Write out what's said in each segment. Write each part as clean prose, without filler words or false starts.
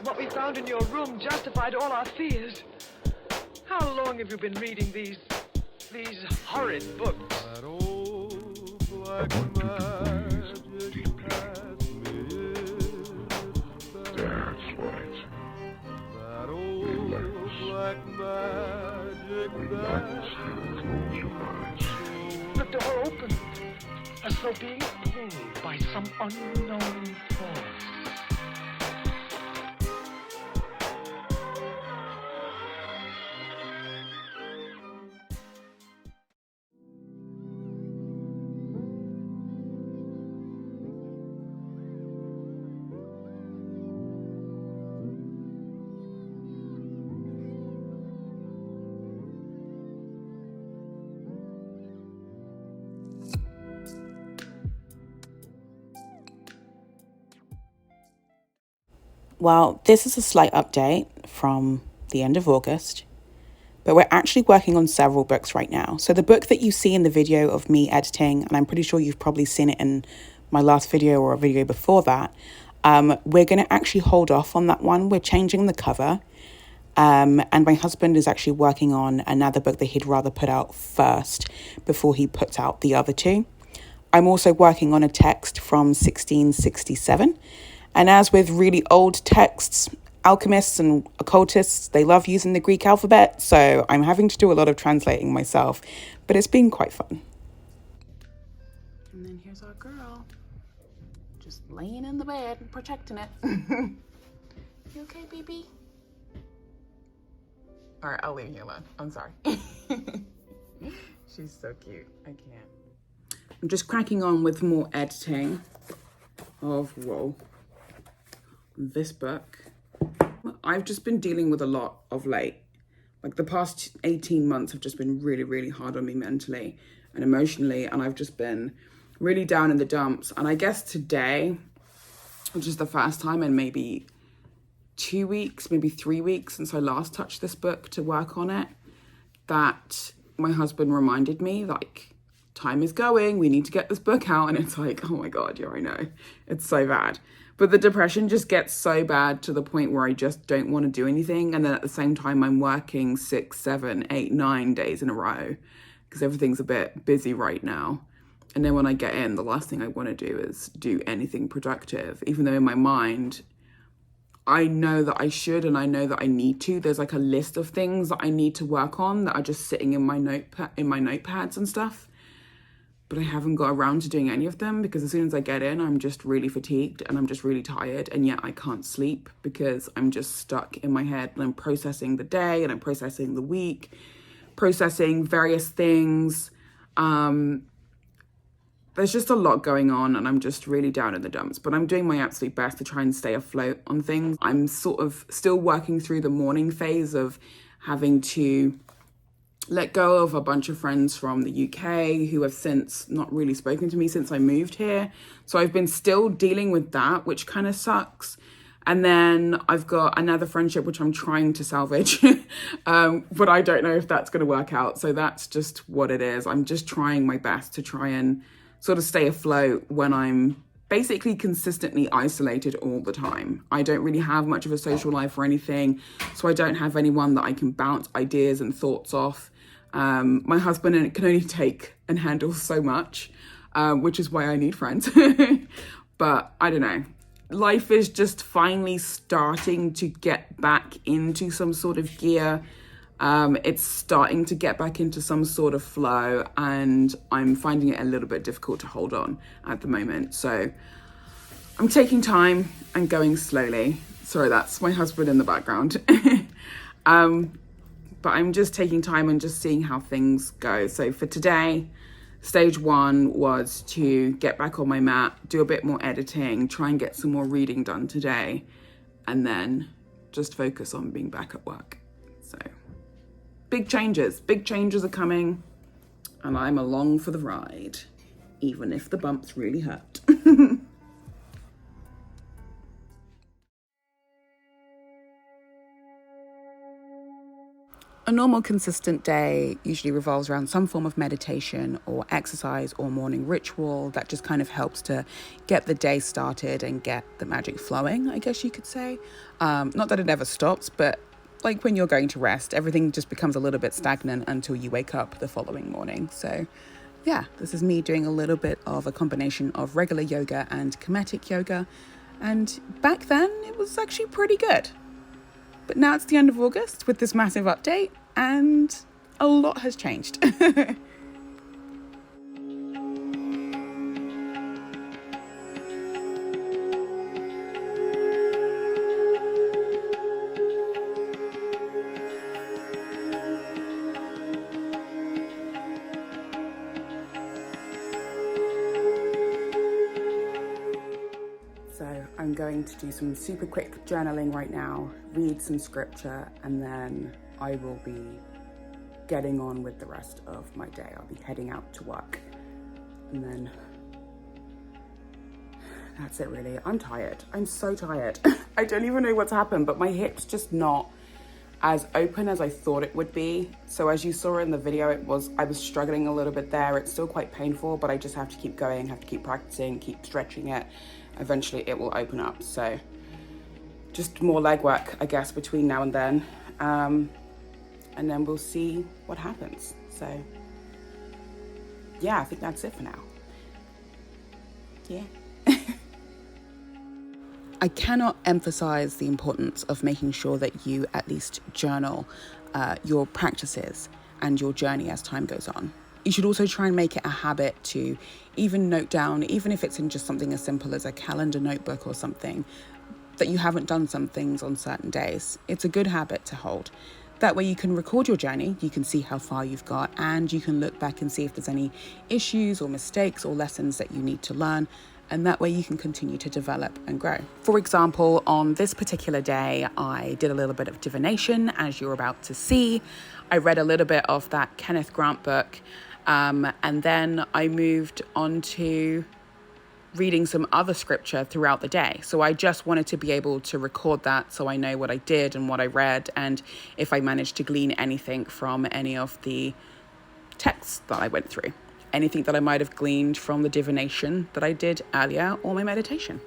What we found in your room justified all our fears. How long have you been reading these horrid books? That old black magic transmitted. That's right. That old black magic Close your eyes. The door opened, as though being pulled by some unknown force. Well, this is a slight update from the end of August, but we're actually working on several books right now. So the book that you see in the video of me editing, and I'm pretty sure you've probably seen it in my last video or a video before that, we're going to actually hold off on that one. We're changing the cover, and my husband is actually working on another book that he'd rather put out first before he puts out the other two. I'm also working on a text from 1667. And as with really old texts, alchemists and occultists, they love using the Greek alphabet. So I'm having to do a lot of translating myself, but it's been quite fun. And then here's our girl, just laying in the bed and protecting it. You okay, baby? All right, I'll leave you alone. I'm sorry. She's so cute. I can't. I'm just cracking on with more editing of, this book. I've just been dealing with a lot of late. Like the past 18 months have just been really, really hard on me mentally and emotionally. And I've just been really down in the dumps. And I guess today, which is the first time in maybe 2 weeks, maybe 3 weeks since I last touched this book to work on it, that my husband reminded me, like, time is going, we need to get this book out. And it's like, oh my God, yeah, I know. It's so bad. But the depression just gets so bad to the point where I just don't want to do anything. And then at the same time, I'm working 6, 7, 8, 9 days in a row because everything's a bit busy right now. And then when I get in, the last thing I want to do is do anything productive, even though in my mind, I know that I should and I know that I need to. There's like a list of things that I need to work on that are just sitting in my notepads and stuff. But I haven't got around to doing any of them because as soon as I get in, I'm just really fatigued and I'm just really tired. And yet I can't sleep because I'm just stuck in my head and I'm processing the day and I'm processing the week, processing various things. There's just a lot going on and I'm just really down in the dumps, but I'm doing my absolute best to try and stay afloat on things. I'm sort of still working through the mourning phase of having to let go of a bunch of friends from the UK who have since not really spoken to me since I moved here. So I've been still dealing with that, which kind of sucks. And then I've got another friendship, which I'm trying to salvage, but I don't know if that's going to work out. So that's just what it is. I'm just trying my best to try and sort of stay afloat when I'm basically consistently isolated all the time. I don't really have much of a social life or anything. So I don't have anyone that I can bounce ideas and thoughts off. My husband can only take and handle so much, which is why I need friends. But I don't know. Life is just finally starting to get back into some sort of gear. It's starting to get back into some sort of flow and I'm finding it a little bit difficult to hold on at the moment. So I'm taking time and going slowly. Sorry, that's my husband in the background. But I'm just taking time and just seeing how things go. So for today, stage 1 was to get back on my mat, do a bit more editing, try and get some more reading done today, and then just focus on being back at work. So big changes are coming and I'm along for the ride, even if the bumps really hurt. A normal consistent day usually revolves around some form of meditation or exercise or morning ritual that just kind of helps to get the day started and get the magic flowing, I guess you could say. Not that it ever stops, but like when you're going to rest, everything just becomes a little bit stagnant until you wake up the following morning. So yeah, this is me doing a little bit of a combination of regular yoga and kinetic yoga. And back then it was actually pretty good. But now it's the end of August with this massive update and a lot has changed. So I'm going to do some super quick journaling right now, read some scripture, and then I will be getting on with the rest of my day. I'll be heading out to work, and then that's it really. I'm tired. I'm so tired. I don't even know what's happened, but my hip's just not as open as I thought it would be. So as you saw in the video, I was struggling a little bit there. It's still quite painful, but I just have to keep going, have to keep practicing, keep stretching it. Eventually it will open up. So just more leg work, I guess, between now and then. And then we'll see what happens. So yeah, I think that's it for now. Yeah. I cannot emphasize the importance of making sure that you at least journal your practices and your journey as time goes on. You should also try and make it a habit to even note down, even if it's in just something as simple as a calendar notebook or something, that you haven't done some things on certain days. It's a good habit to hold. That way you can record your journey, you can see how far you've got, and you can look back and see if there's any issues or mistakes or lessons that you need to learn. And that way you can continue to develop and grow. For example, on this particular day, I did a little bit of divination, as you're about to see. I read a little bit of that Kenneth Grant book, and then I moved on to reading some other scripture throughout the day. So I just wanted to be able to record that so I know what I did and what I read, and if I managed to glean anything from any of the texts that I went through. Anything that I might have gleaned from the divination that I did earlier or my meditation.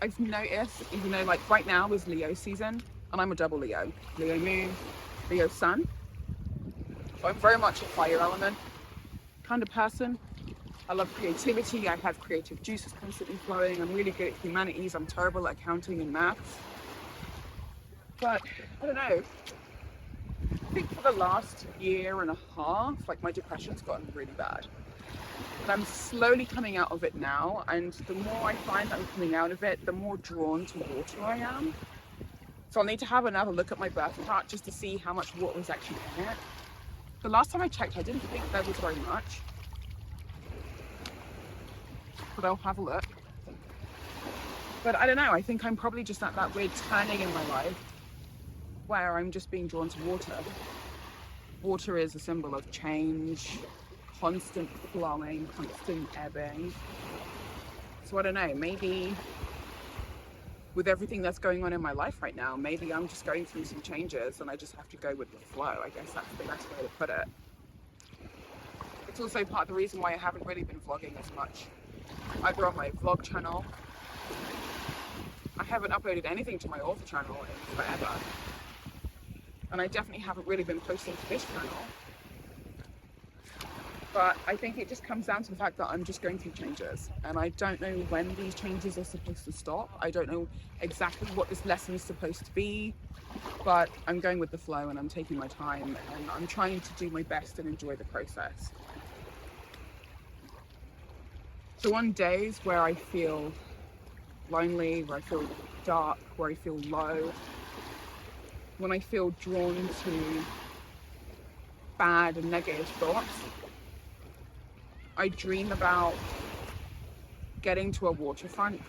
I've noticed, even though like right now is Leo season, and I'm a double Leo, Leo moon, Leo sun. So I'm very much a fire element kind of person. I love creativity. I have creative juices constantly flowing. I'm really good at humanities. I'm terrible at accounting and maths. But I don't know. I think for the last year and a half, like my depression's gotten really bad. But I'm slowly coming out of it now, and the more I find that I'm coming out of it, the more drawn to water I am. So I'll need to have another look at my birth chart just to see how much water is actually in it. The last time I checked, I didn't think there was very much. But I'll have a look. But I don't know, I think I'm probably just at that weird turning in my life where I'm just being drawn to water. Water is a symbol of change, constant flowing, constant ebbing. So I don't know, maybe with everything that's going on in my life right now, maybe I'm just going through some changes and I just have to go with the flow. I guess that's the best way to put it. It's also part of the reason why I haven't really been vlogging as much, either on my vlog channel. I haven't uploaded anything to my author channel in forever. And I definitely haven't really been posting to this channel. But I think it just comes down to the fact that I'm just going through changes, and I don't know when these changes are supposed to stop. I don't know exactly what this lesson is supposed to be, but I'm going with the flow and I'm taking my time and I'm trying to do my best and enjoy the process. So on days where I feel lonely, where I feel dark, where I feel low, when I feel drawn to bad and negative thoughts, I dream about getting to a waterfront,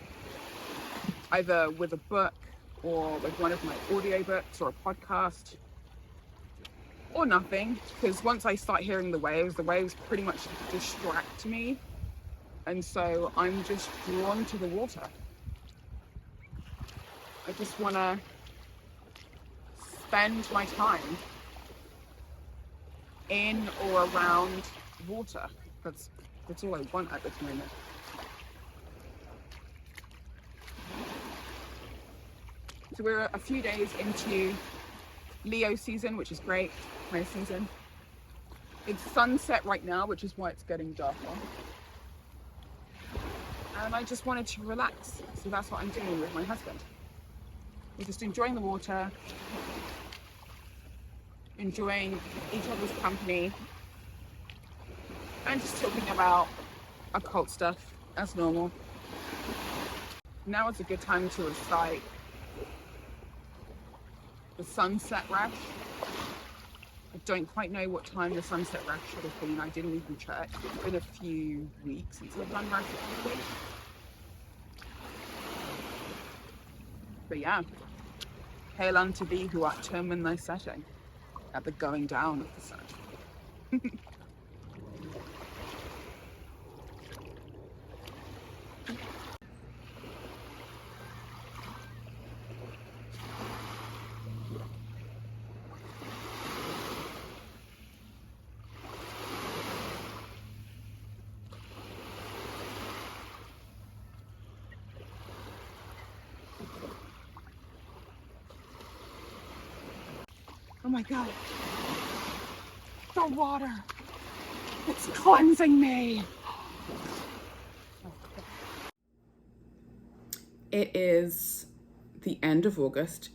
either with a book or with one of my audiobooks or a podcast, or nothing, because once I start hearing the waves pretty much distract me, and so I'm just drawn to the water. I just want to spend my time in or around water. That's all I want at this moment. So we're a few days into Leo season, which is great, my season. It's sunset right now, which is why it's getting darker. And I just wanted to relax. So that's what I'm doing with my husband. We're just enjoying the water, enjoying each other's company, and just talking about occult stuff as normal. Now is a good time to recite the sunset rush. I don't quite know what time the sunset rush should have been. I didn't even check. It's been a few weeks since I've done rush. But yeah, hail unto thee who art term in thy setting, at the going down of the sun. Oh my God, the water, it's cleansing me. It is the end of August.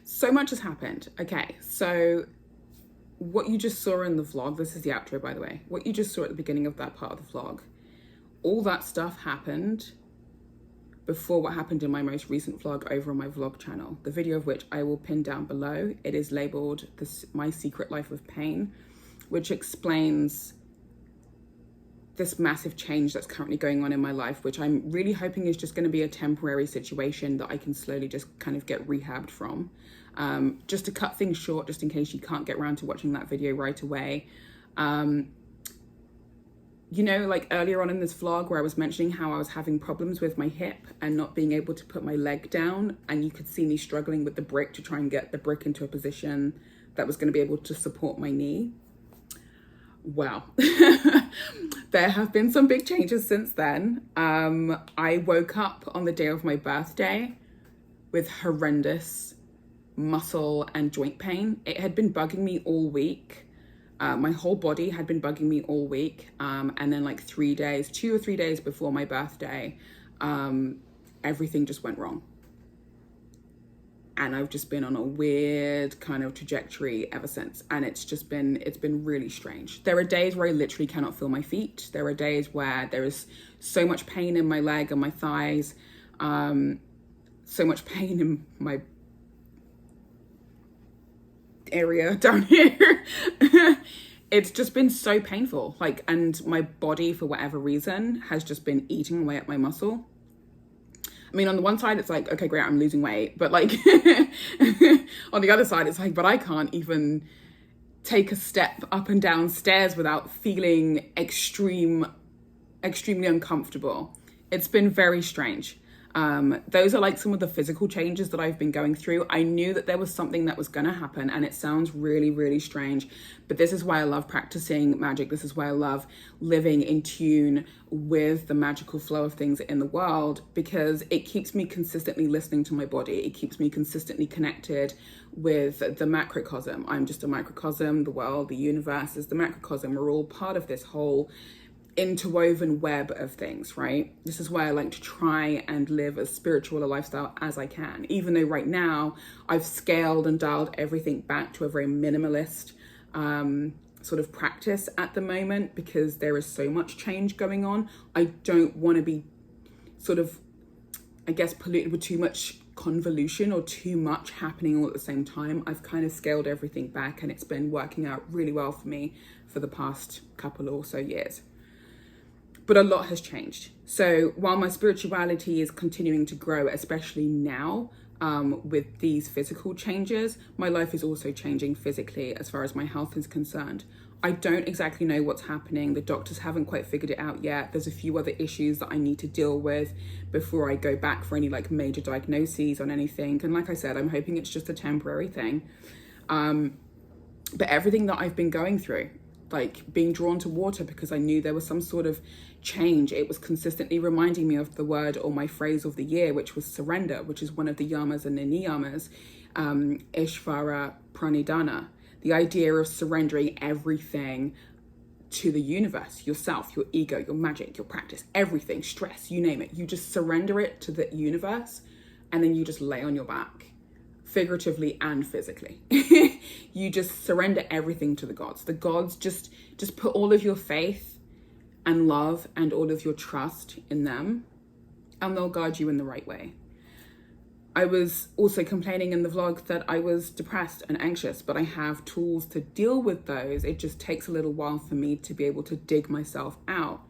So much has happened. Okay, so what you just saw in the vlog, this is the outro by the way, what you just saw at the beginning of that part of the vlog, all that stuff happened before what happened in my most recent vlog over on my vlog channel, the video of which I will pin down below. It is labeled My Secret Life of Pain, which explains this massive change that's currently going on in my life, which I'm really hoping is just going to be a temporary situation that I can slowly just kind of get rehabbed from. Just to cut things short, just in case you can't get around to watching that video right away. You know, like earlier on in this vlog where I was mentioning how I was having problems with my hip and not being able to put my leg down, and you could see me struggling with the brick to try and get the brick into a position that was going to be able to support my knee. Wow. There have been some big changes since then. I woke up on the day of my birthday with horrendous muscle and joint pain. It had been bugging me all week. My whole body had been bugging me all week. And then like 2 or 3 days before my birthday, everything just went wrong. And I've just been on a weird kind of trajectory ever since. And it's been really strange. There are days where I literally cannot feel my feet. There are days where there is so much pain in my leg and my thighs, so much pain in my area down here. It's just been so painful, like, and my body for whatever reason has just been eating away at my muscle. I mean, on the one side it's like, okay, great, I'm losing weight, but like on the other side it's like, but I can't even take a step up and down stairs without feeling extremely uncomfortable. It's been very strange. Those are like some of the physical changes that I've been going through. I knew that there was something that was going to happen, and it sounds really, really strange, but this is why I love practicing magic. This is why I love living in tune with the magical flow of things in the world, because it keeps me consistently listening to my body. It keeps me consistently connected with the macrocosm. I'm just a microcosm. The world, the universe is the macrocosm. We're all part of this whole interwoven web of things, right? This is why I like to try and live as spiritual a lifestyle as I can, even though right now I've scaled and dialed everything back to a very minimalist sort of practice at the moment, because there is so much change going on. I don't want to be sort of, I guess, polluted with too much convolution or too much happening all at the same time. I've kind of scaled everything back, and it's been working out really well for me for the past couple or so years. But a lot has changed. So while my spirituality is continuing to grow, especially now with these physical changes, my life is also changing physically as far as my health is concerned. I don't exactly know what's happening. The doctors haven't quite figured it out yet. There's a few other issues that I need to deal with before I go back for any like major diagnoses on anything. And like I said, I'm hoping it's just a temporary thing. But everything that I've been going through, like being drawn to water because I knew there was some sort of change. It was consistently reminding me of the word or my phrase of the year, which was surrender, which is one of the yamas and the niyamas, Ishvara Pranidhana. The idea of surrendering everything to the universe, yourself, your ego, your magic, your practice, everything, stress, you name it. You just surrender it to the universe, and then you just lay on your back, figuratively and physically. You just surrender everything to the gods. The gods, just put all of your faith and love and all of your trust in them, and they'll guide you in the right way. I was also complaining in the vlog that I was depressed and anxious, but I have tools to deal with those. It just takes a little while for me to be able to dig myself out.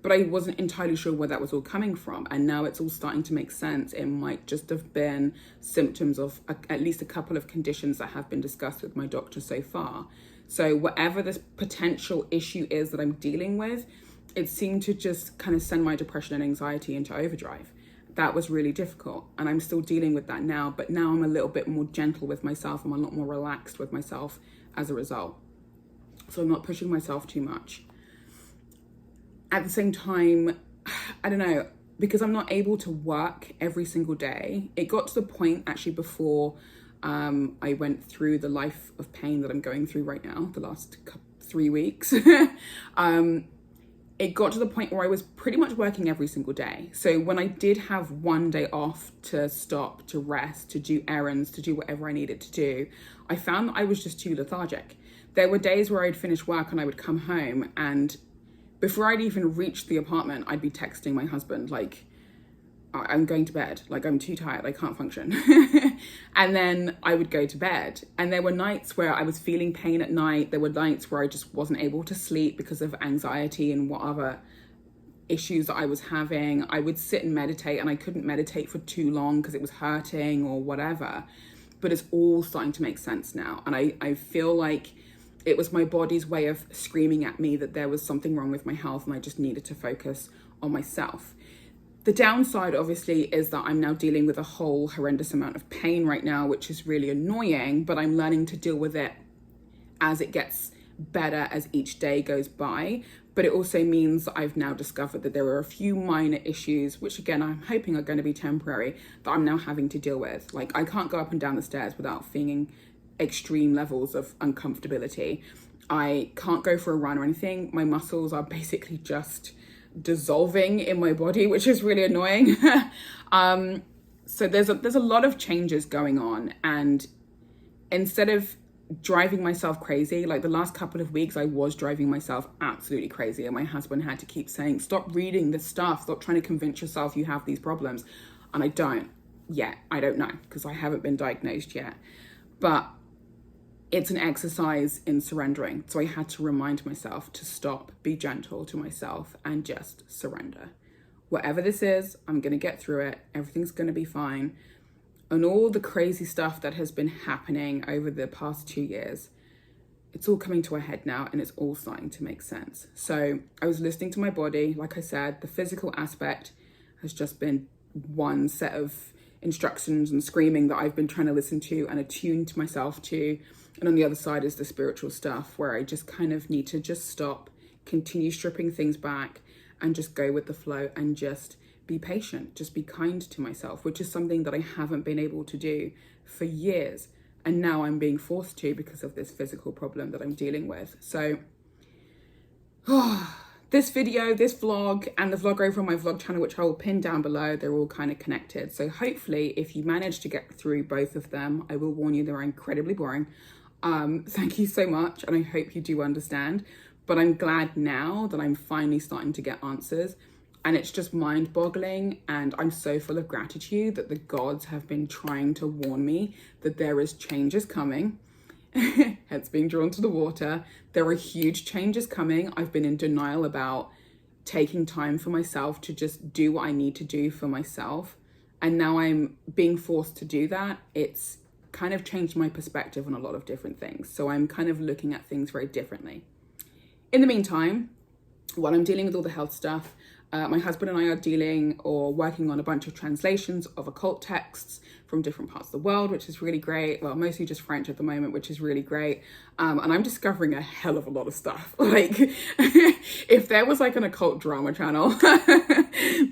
But I wasn't entirely sure where that was all coming from. And now it's all starting to make sense. It might just have been symptoms of at least a couple of conditions that have been discussed with my doctor so far. So whatever this potential issue is that I'm dealing with, it seemed to just kind of send my depression and anxiety into overdrive. That was really difficult. And I'm still dealing with that now. But now I'm a little bit more gentle with myself. I'm a lot more relaxed with myself as a result. So I'm not pushing myself too much. At the same time, I don't know, because I'm not able to work every single day, it got to the point actually before I went through the life of pain that I'm going through right now, the last 3 weeks. It got to the point where I was pretty much working every single day. So when I did have one day off to stop, to rest, to do errands, to do whatever I needed to do, I found that I was just too lethargic. There were days where I'd finish work and I would come home, and before I'd even reached the apartment, I'd be texting my husband, like, I'm going to bed, like, I'm too tired, I can't function. And then I would go to bed. And there were nights where I was feeling pain at night. There were nights where I just wasn't able to sleep because of anxiety and what other issues that I was having. I would sit and meditate, and I couldn't meditate for too long because it was hurting or whatever. But it's all starting to make sense now. And I feel like it was my body's way of screaming at me that there was something wrong with my health and I just needed to focus on myself. The downside, obviously, is that I'm now dealing with a whole horrendous amount of pain right now, which is really annoying, but I'm learning to deal with it as it gets better as each day goes by. But it also means that I've now discovered that there are a few minor issues, which again, I'm hoping are going to be temporary, that I'm now having to deal with. Like, I can't go up and down the stairs without feeling extreme levels of uncomfortability. I can't go for a run or anything. My muscles are basically just dissolving in my body, which is really annoying. So there's a lot of changes going on, and instead of driving myself crazy, like the last couple of weeks I was driving myself absolutely crazy, and my husband had to keep saying, stop reading this stuff, stop trying to convince yourself you have these problems. And I don't yet. I don't know, because I haven't been diagnosed yet. But it's an exercise in surrendering. So I had to remind myself to stop, be gentle to myself, and just surrender. Whatever this is, I'm going to get through it. Everything's going to be fine. And all the crazy stuff that has been happening over the past 2 years, it's all coming to a head now, and it's all starting to make sense. So I was listening to my body. Like I said, the physical aspect has just been one set of instructions and screaming that I've been trying to listen to and attune to myself to. And on the other side is the spiritual stuff where I just kind of need to just stop, continue stripping things back, and just go with the flow and just be patient, just be kind to myself, which is something that I haven't been able to do for years. And now I'm being forced to because of this physical problem that I'm dealing with. So this video, this vlog, and the vlog over on my vlog channel, which I will pin down below, they're all kind of connected. So hopefully if you manage to get through both of them, I will warn you, they're incredibly boring. Thank you so much, and I hope you do understand. But I'm glad now that I'm finally starting to get answers, and it's just mind-boggling, and I'm so full of gratitude that the gods have been trying to warn me that there is changes coming. Hence being drawn to the water. There are huge changes coming. I've been in denial about taking time for myself to just do what I need to do for myself, and now I'm being forced to do that. It's kind of changed my perspective on a lot of different things, so I'm kind of looking at things very differently. In the meantime, while I'm dealing with all the health stuff, my husband and I are dealing or working on a bunch of translations of occult texts from different parts of the world, which is really great. Well, mostly just French at the moment, which is really great. And I'm discovering a hell of a lot of stuff. Like, if there was like an occult drama channel,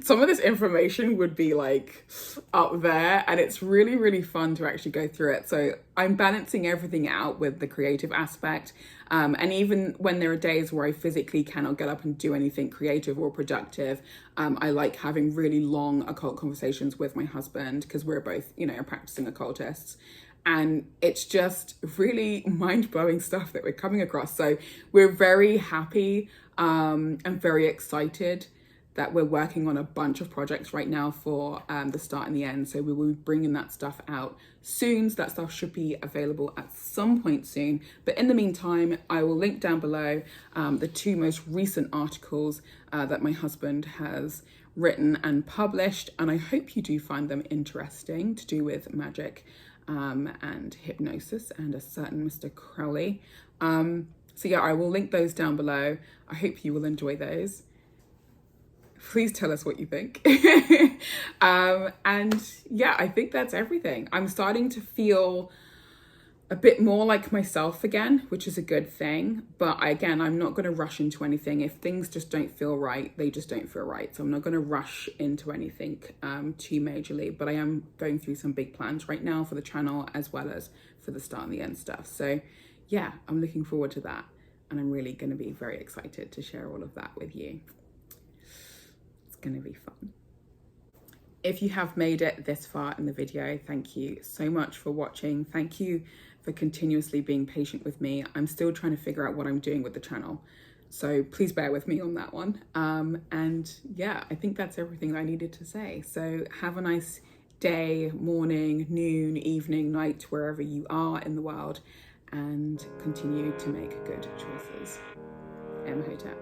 some of this information would be like up there, and it's really, really fun to actually go through it. So I'm balancing everything out with the creative aspect. And even when there are days where I physically cannot get up and do anything creative or productive, I like having really long occult conversations with my husband, because we're both, you know, practicing occultists. And it's just really mind-blowing stuff that we're coming across. So we're very happy and very excited that we're working on a bunch of projects right now for the start and the end. So we will be bringing that stuff out soon. So that stuff should be available at some point soon. But in the meantime, I will link down below the two most recent articles that my husband has written and published. And I hope you do find them interesting, to do with magic and hypnosis and a certain Mr. Crowley. So yeah, I will link those down below. I hope you will enjoy those. Please tell us what you think. And yeah, I think that's everything. I'm starting to feel a bit more like myself again, which is a good thing. But again, I'm not going to rush into anything. If things just don't feel right, they just don't feel right. So I'm not going to rush into anything too majorly. But I am going through some big plans right now for the channel, as well as for the start and the end stuff. So yeah, I'm looking forward to that. And I'm really going to be very excited to share all of that with you. It's going to be fun. If you have made it this far in the video, thank you so much for watching. Thank you for continuously being patient with me. I'm still trying to figure out what I'm doing with the channel, so please bear with me on that one. And yeah, I think that's everything I needed to say. So have a nice day, morning, noon, evening, night, wherever you are in the world, and continue to make good choices. Imhotep.